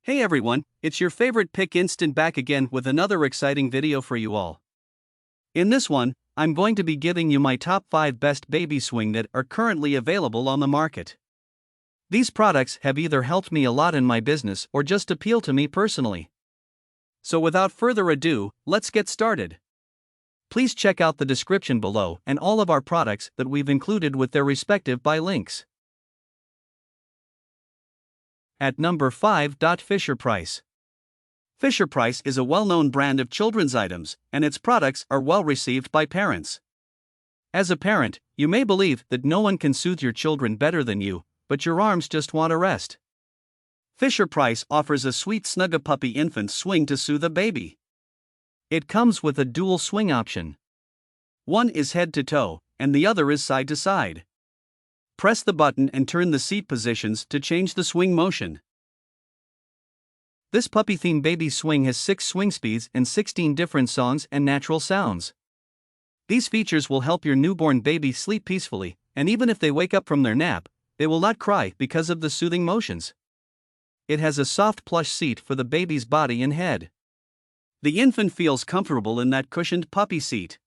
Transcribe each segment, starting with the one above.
Hey everyone, it's your favorite Pick Instant back again with another exciting video for you all. In this one, I'm going to be giving you my top 5 best baby swing that are currently available on the market. These products have either helped me a lot in my business or just appeal to me personally. So without further ado, let's get started. Please check out the description below and all of our products that we've included with their respective buy links. At number 5. Fisher-Price. Fisher-Price is a well-known brand of children's items, and its products are well received by parents. As a parent, you may believe that no one can soothe your children better than you, but your arms just want a rest. Fisher-Price offers a sweet Snug-a-Puppy infant swing to soothe a baby. It comes with a dual swing option. One is head to toe, and the other is side to side. Press the button and turn the seat positions to change the swing motion. This puppy-themed baby swing has 6 swing speeds and 16 different songs and natural sounds. These features will help your newborn baby sleep peacefully, and even if they wake up from their nap, they will not cry because of the soothing motions. It has a soft plush seat for the baby's body and head. The infant feels comfortable in that cushioned puppy seat.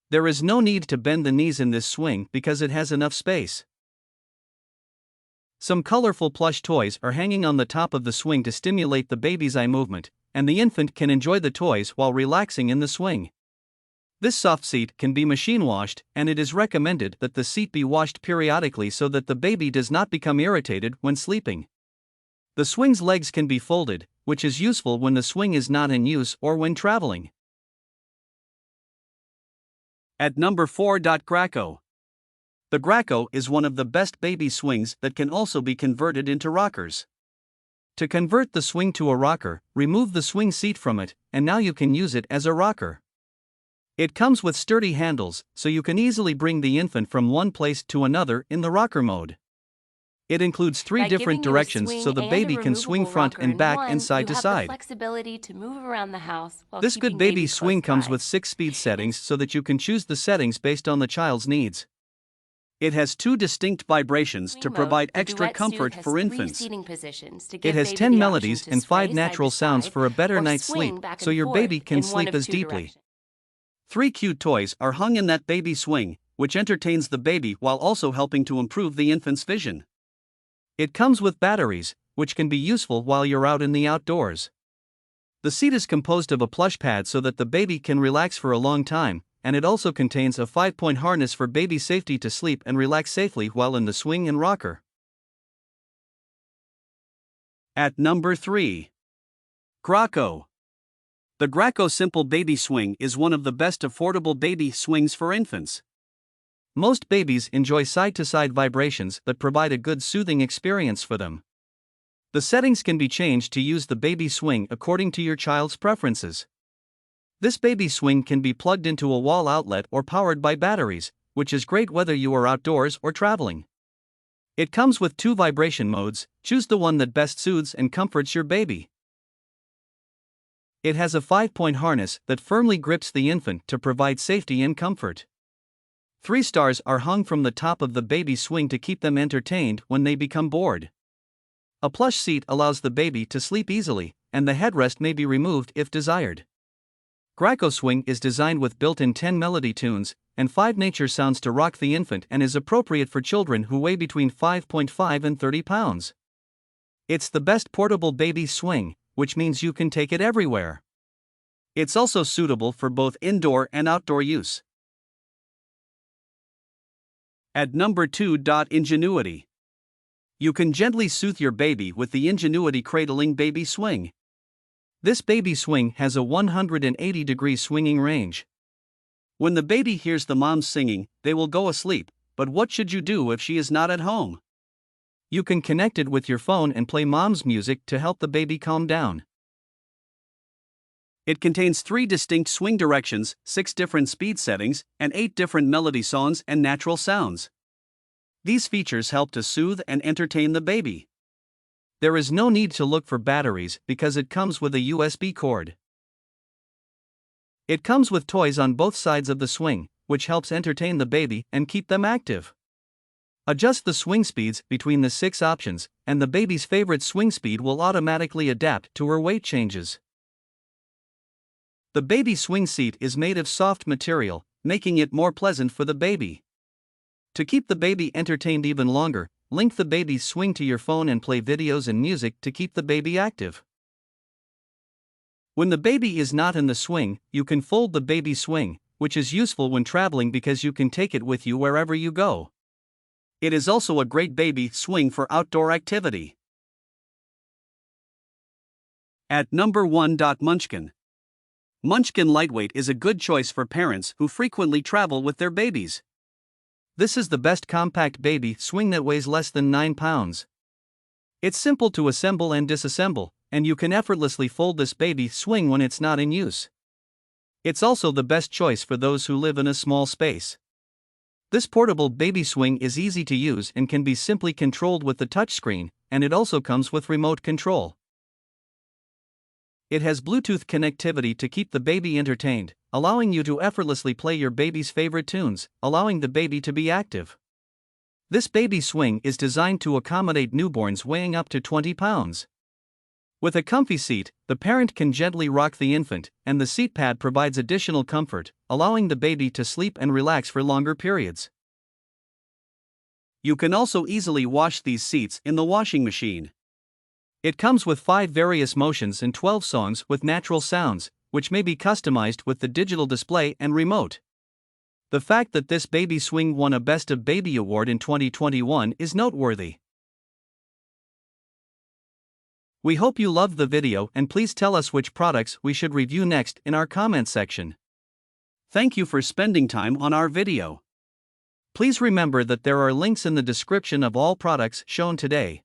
There is no need to bend the knees in this swing because it has enough space. Some colorful plush toys are hanging on the top of the swing to stimulate the baby's eye movement, and the infant can enjoy the toys while relaxing in the swing. This soft seat can be machine washed, and it is recommended that the seat be washed periodically so that the baby does not become irritated when sleeping. The swing's legs can be folded, which is useful when the swing is not in use or when traveling. At number 4. Graco. The Graco is one of the best baby swings that can also be converted into rockers. To convert the swing to a rocker, remove the swing seat from it, and now you can use it as a rocker. It comes with sturdy handles, so you can easily bring the infant from one place to another in the rocker mode. It includes 3 different directions so the baby can swing front and back and side to side. This good baby swing comes with 6 speed settings so that you can choose the settings based on the child's needs. It has 2 distinct vibrations to provide extra comfort for infants. It has 10 melodies and 5 natural sounds for a better night's sleep, so your baby can sleep as deeply. 3 cute toys are hung in that baby swing, which entertains the baby while also helping to improve the infant's vision. It comes with batteries, which can be useful while you're out in the outdoors. The seat is composed of a plush pad so that the baby can relax for a long time, and it also contains a 5-point harness for baby safety to sleep and relax safely while in the swing and rocker. At number 3. Graco. The Graco Simple Baby Swing is one of the best affordable baby swings for infants. Most babies enjoy side-to-side vibrations that provide a good soothing experience for them. The settings can be changed to use the baby swing according to your child's preferences. This baby swing can be plugged into a wall outlet or powered by batteries, which is great whether you are outdoors or traveling. It comes with 2 vibration modes. Choose the one that best soothes and comforts your baby. It has a 5-point harness that firmly grips the infant to provide safety and comfort. 3 stars are hung from the top of the baby swing to keep them entertained when they become bored. A plush seat allows the baby to sleep easily, and the headrest may be removed if desired. Graco Swing is designed with built-in 10 melody tunes and 5 nature sounds to rock the infant and is appropriate for children who weigh between 5.5 and 30 pounds. It's the best portable baby swing, which means you can take it everywhere. It's also suitable for both indoor and outdoor use. At number 2. Ingenuity. You can gently soothe your baby with the Ingenuity Cradling Baby Swing. This baby swing has a 180-degree swinging range. When the baby hears the mom singing, they will go asleep, but what should you do if she is not at home? You can connect it with your phone and play mom's music to help the baby calm down. It contains 3 distinct swing directions, 6 different speed settings, and 8 different melody songs and natural sounds. These features help to soothe and entertain the baby. There is no need to look for batteries because it comes with a USB cord. It comes with toys on both sides of the swing, which helps entertain the baby and keep them active. Adjust the swing speeds between the 6 options, and the baby's favorite swing speed will automatically adapt to her weight changes. The baby swing seat is made of soft material, making it more pleasant for the baby. To keep the baby entertained even longer, link the baby's swing to your phone and play videos and music to keep the baby active. When the baby is not in the swing, you can fold the baby swing, which is useful when traveling because you can take it with you wherever you go. It is also a great baby swing for outdoor activity. At number 1. Munchkin. Munchkin Lightweight is a good choice for parents who frequently travel with their babies. This is the best compact baby swing that weighs less than 9 pounds. It's simple to assemble and disassemble, and you can effortlessly fold this baby swing when it's not in use. It's also the best choice for those who live in a small space. This portable baby swing is easy to use and can be simply controlled with the touchscreen, and it also comes with remote control. It has Bluetooth connectivity to keep the baby entertained, allowing you to effortlessly play your baby's favorite tunes, allowing the baby to be active. This baby swing is designed to accommodate newborns weighing up to 20 pounds. With a comfy seat, the parent can gently rock the infant, and the seat pad provides additional comfort, allowing the baby to sleep and relax for longer periods. You can also easily wash these seats in the washing machine. It comes with 5 various motions and 12 songs with natural sounds, which may be customized with the digital display and remote. The fact that this baby swing won a Best of Baby award in 2021 is noteworthy. We hope you loved the video, and please tell us which products we should review next in our comment section. Thank you for spending time on our video. Please remember that there are links in the description of all products shown today.